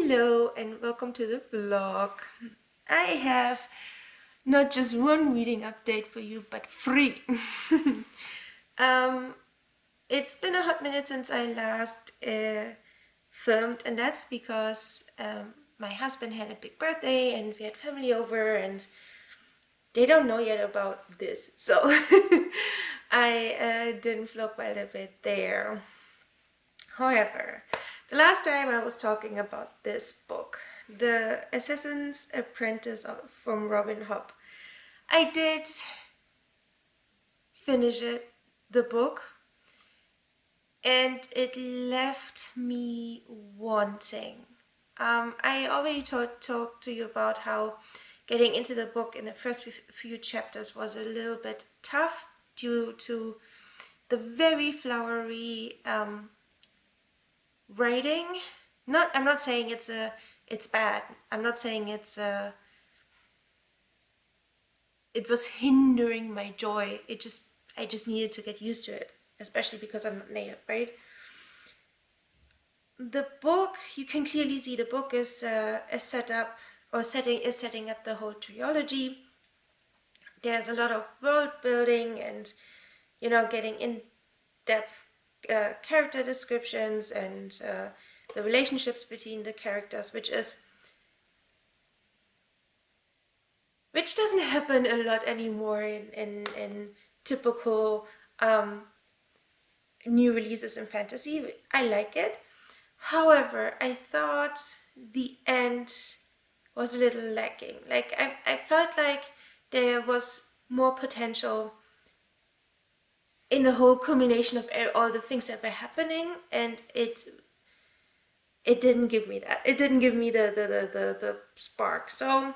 Hello and welcome to the vlog. I have not just one reading update for you, but three. um, it's been a hot minute since I last filmed, and that's because my husband had a big birthday and we had family over, and they don't know yet about this, so I didn't vlog while they were there. However, the last time I was talking about this book, The Assassin's Apprentice from Robin Hobb, I did finish the book, and it left me wanting. I already talked to you about how getting into the book in the first few chapters was a little bit tough due to the very flowery writing. I'm not saying it's bad. I'm not saying it was hindering my joy. I just needed to get used to it, especially because I'm not native, right? The book, you can clearly see the book is setting up the whole trilogy. There's a lot of world building and getting in depth character descriptions and the relationships between the characters, which doesn't happen a lot anymore in typical new releases in fantasy. I like it. However, I thought the end was a little lacking. Like I felt like there was more potential in the whole combination of all the things that were happening, and it didn't give me that. It didn't give me the spark. So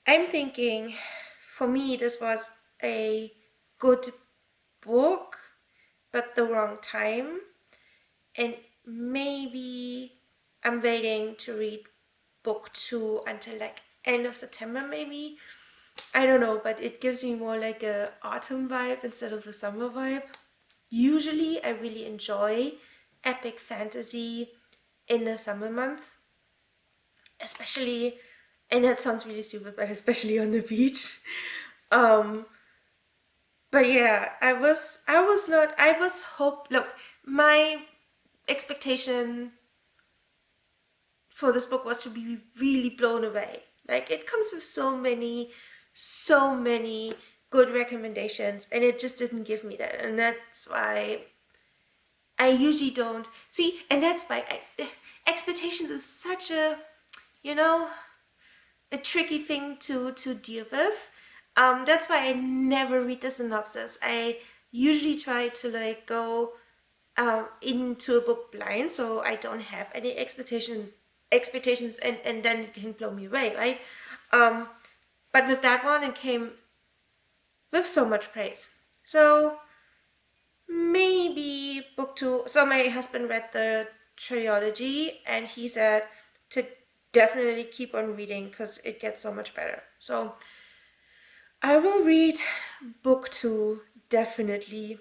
I'm thinking, for me, this was a good book, but the wrong time. And maybe I'm waiting to read book 2 until like end of September, maybe. I don't know, but it gives me more like a autumn vibe instead of a summer vibe. Usually I really enjoy epic fantasy in the summer month, especially, and that sounds really stupid, but especially on the beach. But yeah, look, my expectation for this book was to be really blown away. Like, it comes with so many good recommendations, and it just didn't give me that. And that's why I usually don't see, and that's why expectations is such a, a tricky thing to deal with. That's why I never read the synopsis. I usually try to like go into a book blind, so I don't have any expectations, and then it can blow me away, right? But with that one, it came with so much praise. So maybe book 2. So my husband read the trilogy, and he said to definitely keep on reading because it gets so much better. So I will read book 2 definitely,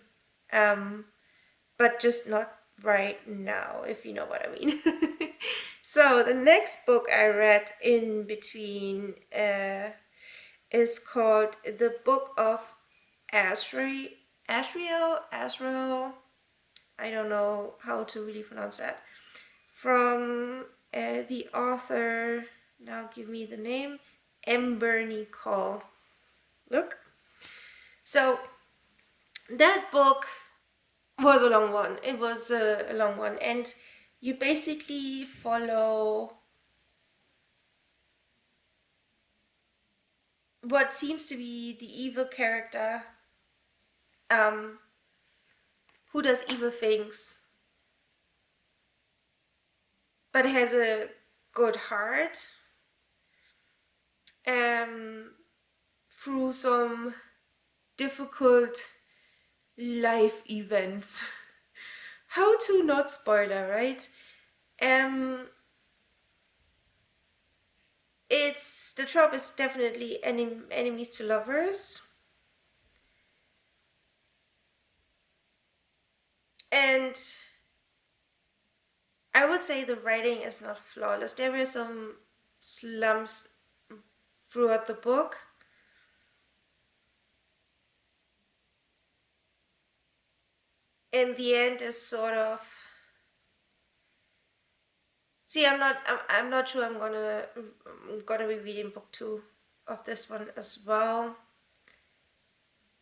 but just not right now, if you know what I mean. So the next book I read in between is called The Book of Asriel. I don't know how to really pronounce that. From the author, now give me the name, Bernie Call. Look. So that book was a long one. It was a long one, and you basically follow what seems to be the evil character who does evil things but has a good heart through some difficult life events. How to not spoiler, right? It's the trope is definitely enemies to lovers, and I would say the writing is not flawless. There were some slumps throughout the book. In the end, is sort of. See, I'm not sure I'm gonna be reading book 2 of this one as well.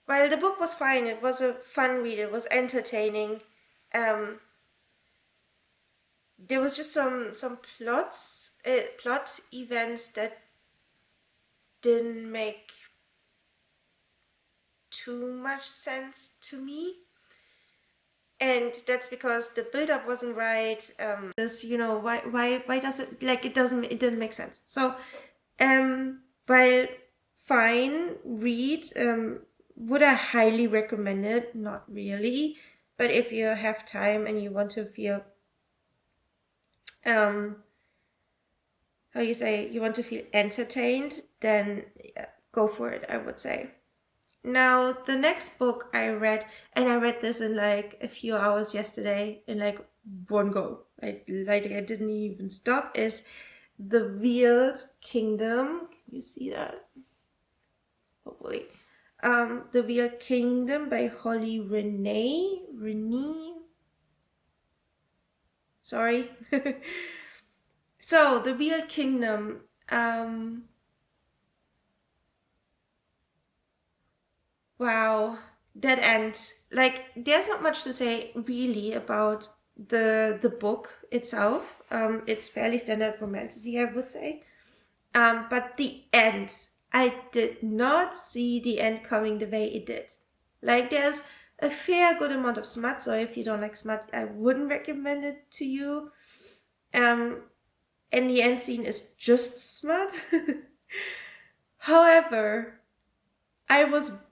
While the book was fine, it was a fun read. It was entertaining. Um, there was just some plot events that didn't make too much sense to me, and that's because the build-up wasn't right. This, why does it, like, it didn't make sense. So, while fine read, would I highly recommend it? Not really, but if you have time and you want to feel, how you say, you want to feel entertained, then go for it, I would say. Now, the next book I read, and I read this in like a few hours yesterday in like one go. I didn't even stop, is The Veiled Kingdom. Can you see that? Hopefully. The Veiled Kingdom by Renee. Sorry. So, The Veiled Kingdom. Wow, that end. Like, there's not much to say really about the book itself. It's fairly standard romantasy, I would say. But the end, I did not see the end coming the way it did. Like, there's a fair good amount of smut, so if you don't like smut, I wouldn't recommend it to you. And the end scene is just smut. However, I was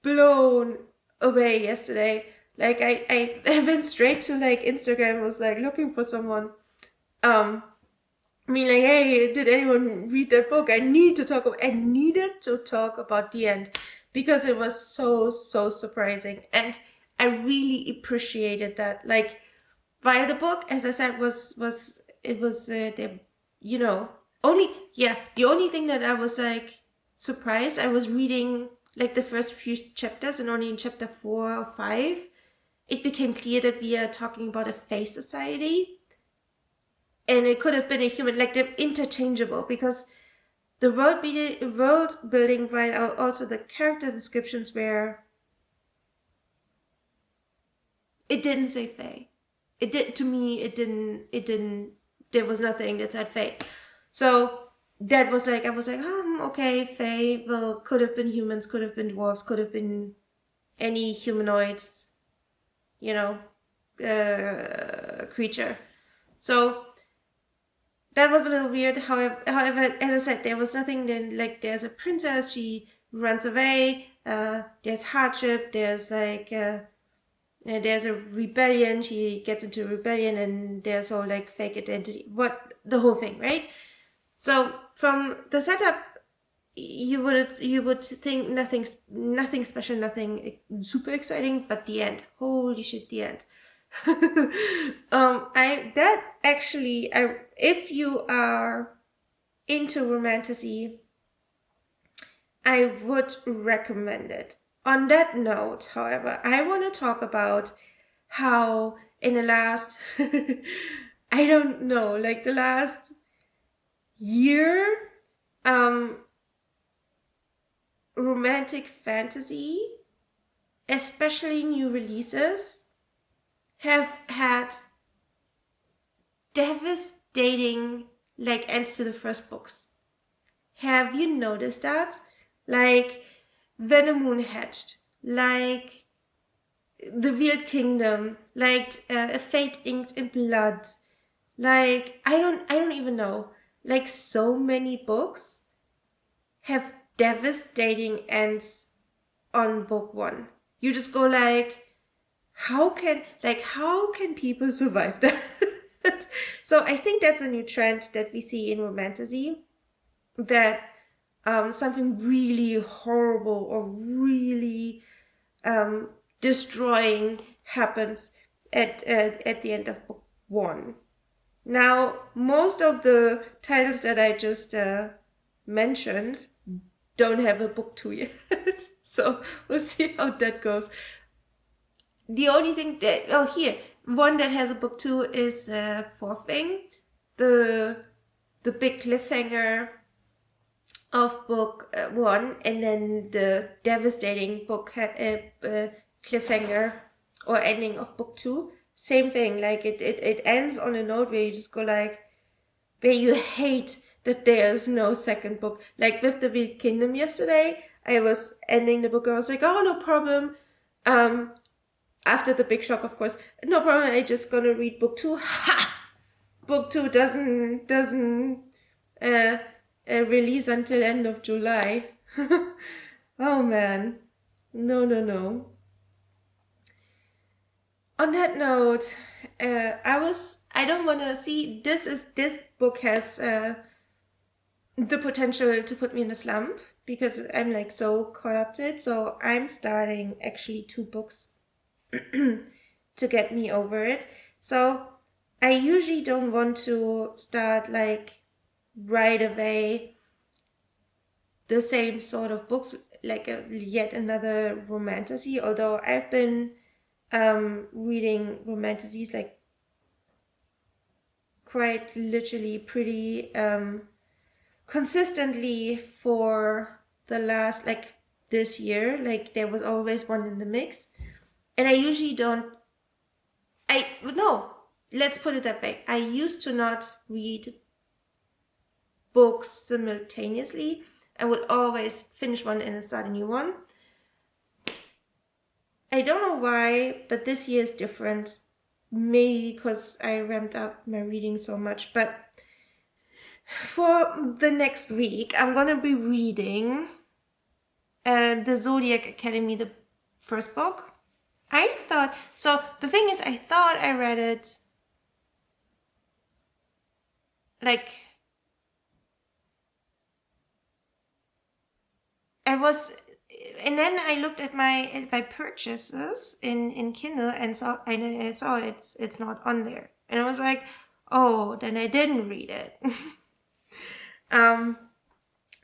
blown away yesterday. Like, I went straight to like Instagram, was like looking for someone. I mean, like, hey, did anyone read that book? I needed to talk about the end because it was so surprising, and I really appreciated that. Like, while the book, as I said, the only thing that I was like surprised, I was reading like the first few chapters, and only in chapter 4 or 5 it became clear that we are talking about a fae society, and it could have been a human. Like, they're interchangeable because the world building, while also the character descriptions were, it didn't say fae. It did to me. It didn't. There was nothing that said fae. So that was like, I was like, okay, fae. Well, could have been humans, could have been dwarves, could have been any humanoids, creature. So that was a little weird. However, as I said, there was nothing. Then, like, there's a princess. She runs away. There's hardship. There's like. There's a rebellion. She gets into a rebellion, and there's all like fake identity. The whole thing, right? So from the setup, you would think nothing special, nothing super exciting, but the end, holy shit, the end. If you are into romantasy, I would recommend it. On that note, however, I want to talk about how in the last, I don't know, like the last year, romantic fantasy, especially new releases, have had devastating like ends to the first books. Have you noticed that? Like, When the Moon Hatched, like The Veiled Kingdom, like A Fate Inked in Blood, like I don't even know. Like, so many books have devastating ends on book 1. You just go like, how can people survive that? So I think that's a new trend that we see in romantasy, that something really horrible or really destroying happens at the end of book 1. Now, most of the titles that I just mentioned don't have a book 2 yet. So we'll see how that goes. The only thing that, one that has a book 2 is Fourth Thing, the big cliffhanger of book 1, and then the devastating book cliffhanger or ending of book 2. Same thing, like it ends on a note where you just go like, where you hate that there's no second book. Like with the Wild Kingdom yesterday, I was ending the book, I was like, oh, no problem. After the big shock, of course, no problem, I just gonna read book 2. Ha! Book 2 doesn't release until end of July. Oh man. No. On that note, I don't want to see, this book has the potential to put me in a slump because I'm like so corrupted. So I'm starting actually 2 books to get me over it. So I usually don't want to start like right away the same sort of books, like yet another romantasy, although I've been reading romantasies like quite literally pretty consistently for the last, like this year. Like there was always one in the mix, and I usually don't, let's put it that way, I used to not read books simultaneously. I would always finish one and then start a new one. I don't know why, but this year is different. Maybe because I ramped up my reading so much. But for the next week, I'm going to be reading the Zodiac Academy, the first book. The thing is, I thought I read it like and then I looked at my purchases in Kindle and I saw it's not on there, and I was like, oh, then I didn't read it. Now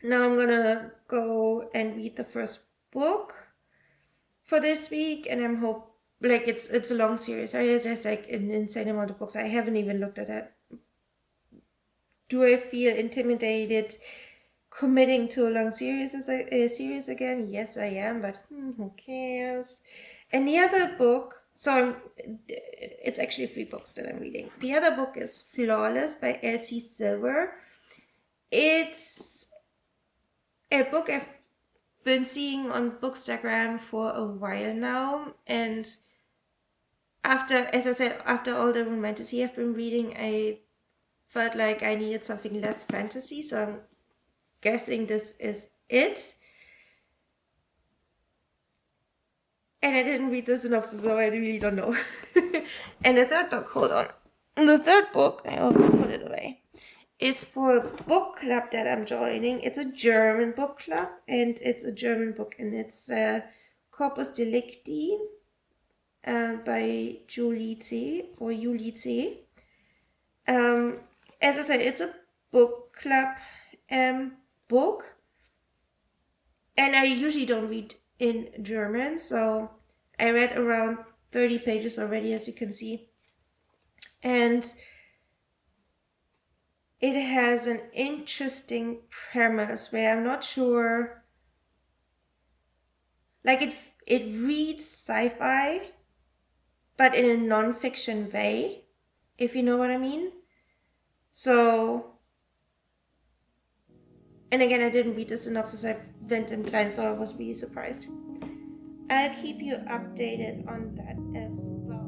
I'm gonna go and read the first book for this week, and I'm like it's a long series, right? There's like an insane amount of books. I haven't even looked at that. Do I feel intimidated committing to a long series again? Yes, I am, but who cares? And the other book, it's actually 3 books that I'm reading. The other book is Flawless by Elsie Silver. It's a book I've been seeing on Bookstagram for a while now, and as I said, after all the romantasy I've been reading, I felt like I needed something less fantasy, so I'm guessing this is it. And I didn't read the synopsis, so I really don't know. And the third book, hold on. The third book, I'll put it away, is for a book club that I'm joining. It's a German book club, and it's a German book, and it's Corpus Delicti by Julie C. or Julie C. As I said, it's a book club book, and I usually don't read in German, so I read around 30 pages already, as you can see, and it has an interesting premise where I'm not sure, like it reads sci-fi but in a non-fiction way, if you know what I mean. So, and again, I didn't read the synopsis, I went in blind, so I was really surprised. I'll keep you updated on that as well.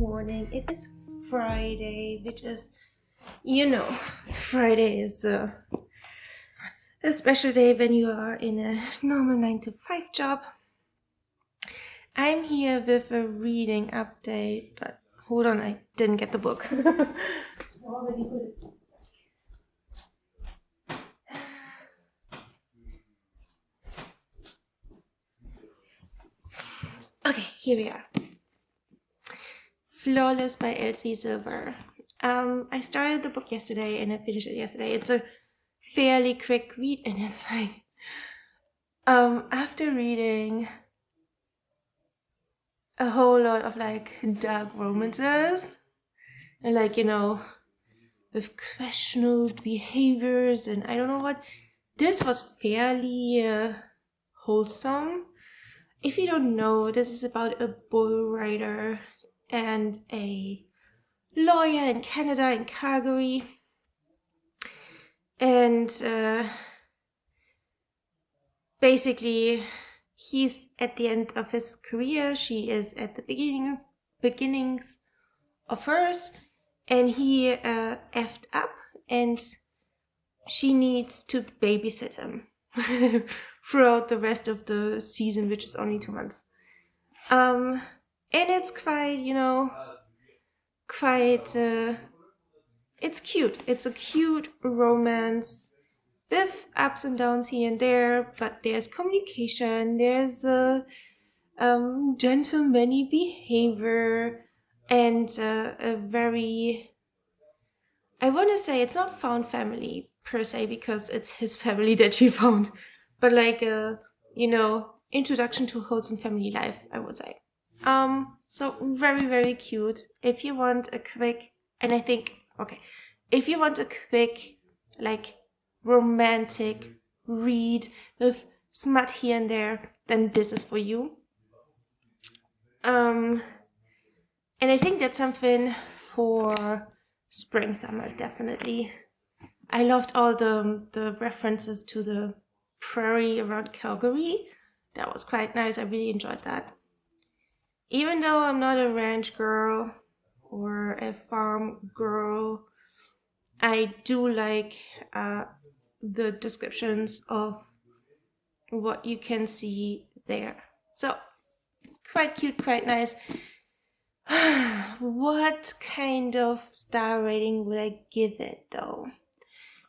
morning. It is Friday, which is, Friday is a special day when you are in a normal 9 to 5 job. I'm here with a reading update, but hold on, I didn't get the book. Okay, here we are. Flawless by Elsie Silver. I started the book yesterday and I finished it yesterday. It's a fairly quick read, and it's like, after reading a whole lot of like dark romances and with questionable behaviors and I don't know what, this was fairly wholesome. If you don't know, this is about a bull rider and a lawyer in Canada, in Calgary. And basically, he's at the end of his career. She is at the beginnings of hers. And he effed up and she needs to babysit him throughout the rest of the season, which is only 2 months. And it's it's cute. It's a cute romance with ups and downs here and there, but there's communication, there's gentlemanly behavior, and a very, I want to say it's not found family per se because it's his family that she found, but like a, introduction to wholesome family life, I would say. So very, very cute. If you want a quick, if you want a quick, like, romantic read with smut here and there, then this is for you. And I think that's something for spring, summer, definitely. I loved all the references to the prairie around Calgary. That was quite nice. I really enjoyed that. Even though I'm not a ranch girl or a farm girl, I do like the descriptions of what you can see there. So, quite cute, quite nice. What kind of star rating would I give it, though?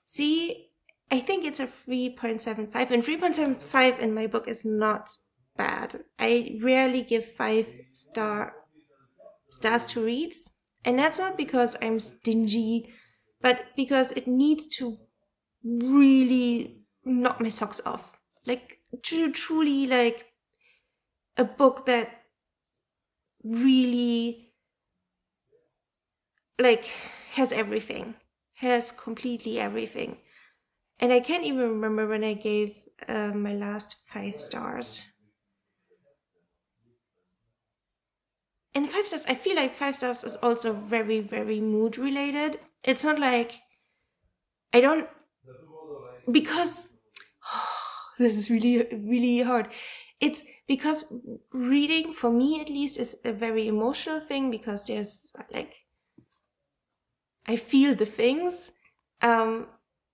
See, I think it's a 3.75, and 3.75 in my book is not bad. I rarely give 5 stars to reads, and that's not because I'm stingy, but because it needs to really knock my socks off. Like, truly, like, a book that really, like, has everything. Has completely everything. And I can't even remember when I gave my last 5 stars. And 5 stars, I feel like 5 stars is also very, very mood related. It's not like because this is really, really hard. It's because reading, for me at least, is a very emotional thing because there's like, I feel the things.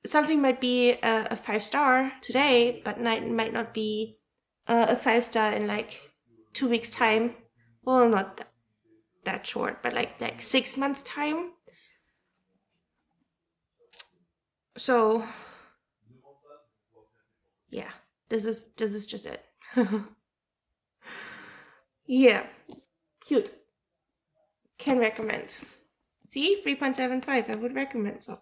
Something might be a 5 star today, but might not be a 5 star in like 2 weeks time. Well, not that short, but like 6 months time. So yeah, this is just it. Yeah, cute. Can recommend. See, 3.75. I would recommend. So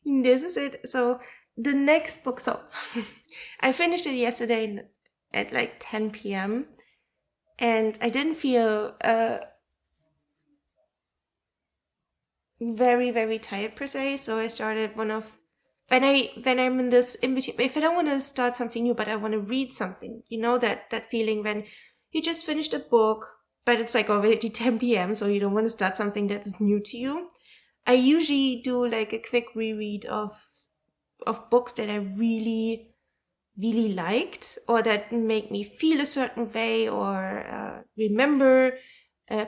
this is it. So the next book. So I finished it yesterday at like 10 p.m. and I didn't feel very, very tired per se. So I started when I'm in this in between. If I don't want to start something new, but I want to read something, that feeling when you just finished a book, but it's like already 10 p.m. So you don't want to start something that is new to you. I usually do like a quick reread of books that I really, really liked or that make me feel a certain way or remember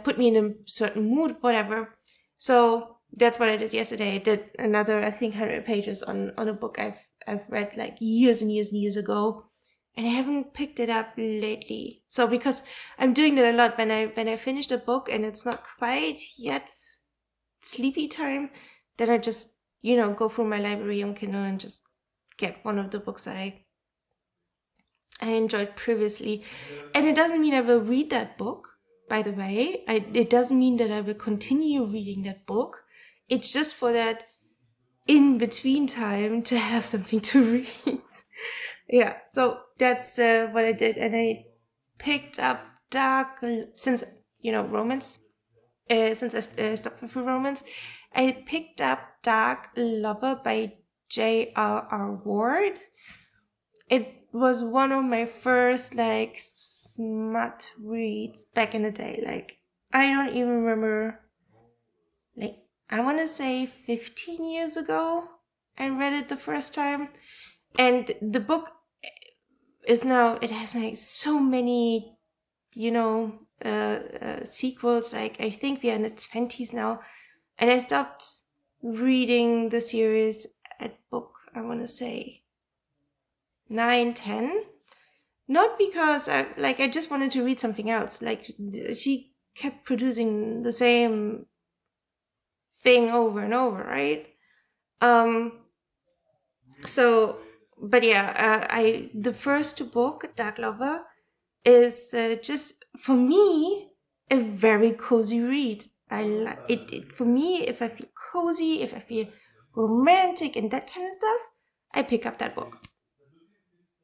put me in a certain mood, whatever. So that's what I did yesterday. I did another, I think, 100 pages on a book I've read like years and years and years ago, and I haven't picked it up lately. So because I'm doing that a lot, when I finish a book and it's not quite yet sleepy time, then I just go through my library on Kindle and just get one of the books that I enjoyed previously. And it doesn't mean I will read that book, by the way. It doesn't mean that I will continue reading that book. It's just for that in between time to have something to read. Yeah, so that's what I did. And I picked up since romance, since I stopped with romance, I picked up Dark Lover by J.R.R. Ward. It was one of my first like smut reads back in the day. Like, I don't even remember, like, I want to say 15 years ago I read it the first time. And the book is now, it has like so many sequels. Like, I think we are in the 20s now, and I stopped reading the series at book, I want to say 9, 10. Not because I just wanted to read something else. Like, she kept producing the same thing over and over, right? So, but yeah, the first book, Dark Lover, is just for me a very cozy read. I like it. For me, if I feel cozy, if I feel romantic and that kind of stuff, I pick up that book.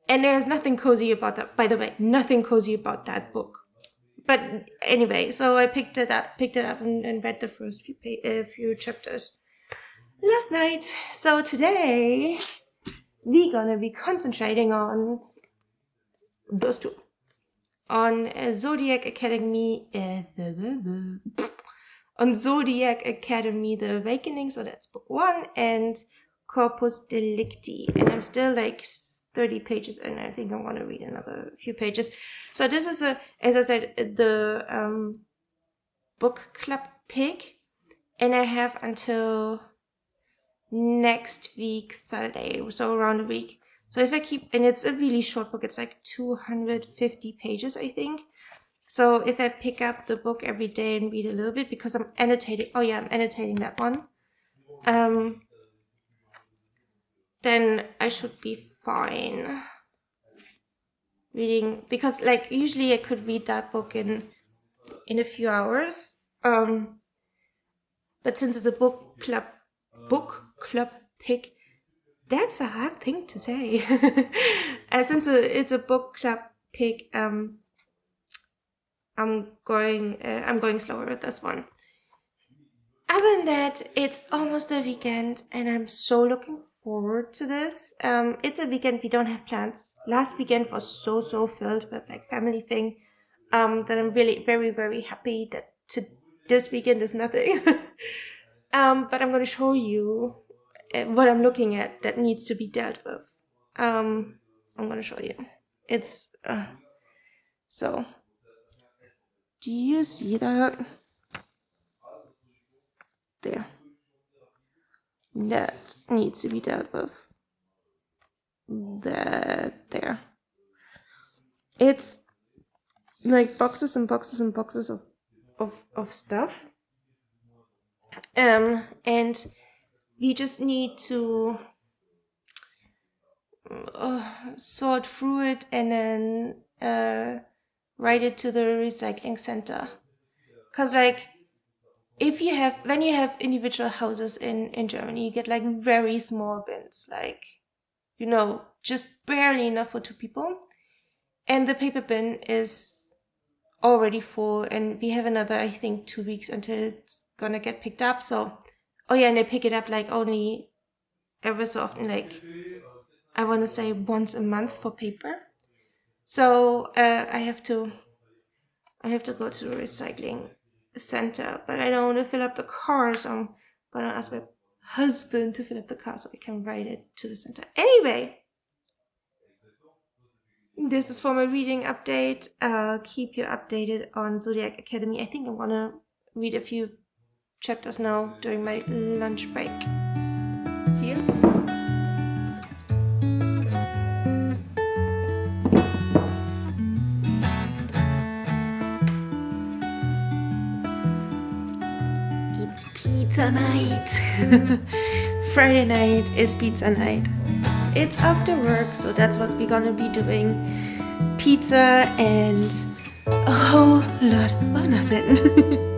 And there's nothing cozy about that, by the way. Nothing cozy about that book. But anyway, so I picked it up and read the first few chapters last night. So today we're gonna be concentrating on those two, on Zodiac Academy, on Zodiac Academy, The Awakening. So that's book 1, and Corpus Delicti. And I'm still like 30 pages, and I think I want to read another few pages. So this is as I said, the book club pick, and I have until next week Saturday, so around a week. So if I keep, and it's a really short book, it's like 250 pages, I think. So if I pick up the book every day and read a little bit, because I'm annotating, I'm annotating that one, then I should be fine reading, because like usually I could read that book in a few hours. But since it's a book club pick, that's a hard thing to say. Since it's a book club pick, I'm going slower with this one. Other than that, it's almost a weekend, and I'm so looking forward to this. It's a weekend we don't have plans. Last weekend was so filled with like family thing, that I'm really very, very happy that this weekend is nothing. But I'm going to show you what I'm looking at that needs to be dealt with. I'm going to show you. It's so. Do you see that? There. That needs to be dealt with. That there. It's like boxes and boxes and boxes of stuff. And we just need to sort through it and then write it to the recycling center. Cause like, when you have individual houses in Germany, you get like very small bins, like, just barely enough for 2 people. And the paper bin is already full, and we have another, I think, 2 weeks until it's gonna get picked up. So, and they pick it up like only ever so often, like I want to say once a month for paper. So I have to go to the recycling center, but I don't want to fill up the car, so I'm gonna ask my husband to fill up the car so I can ride it to the center. Anyway, this is for my reading update. I'll keep you updated on Zodiac Academy. I think I'm gonna read a few chapters now during my lunch break. See you. It's pizza night. Friday night is pizza night. It's after work, so that's what we're gonna be doing. Pizza and a whole lot of nothing.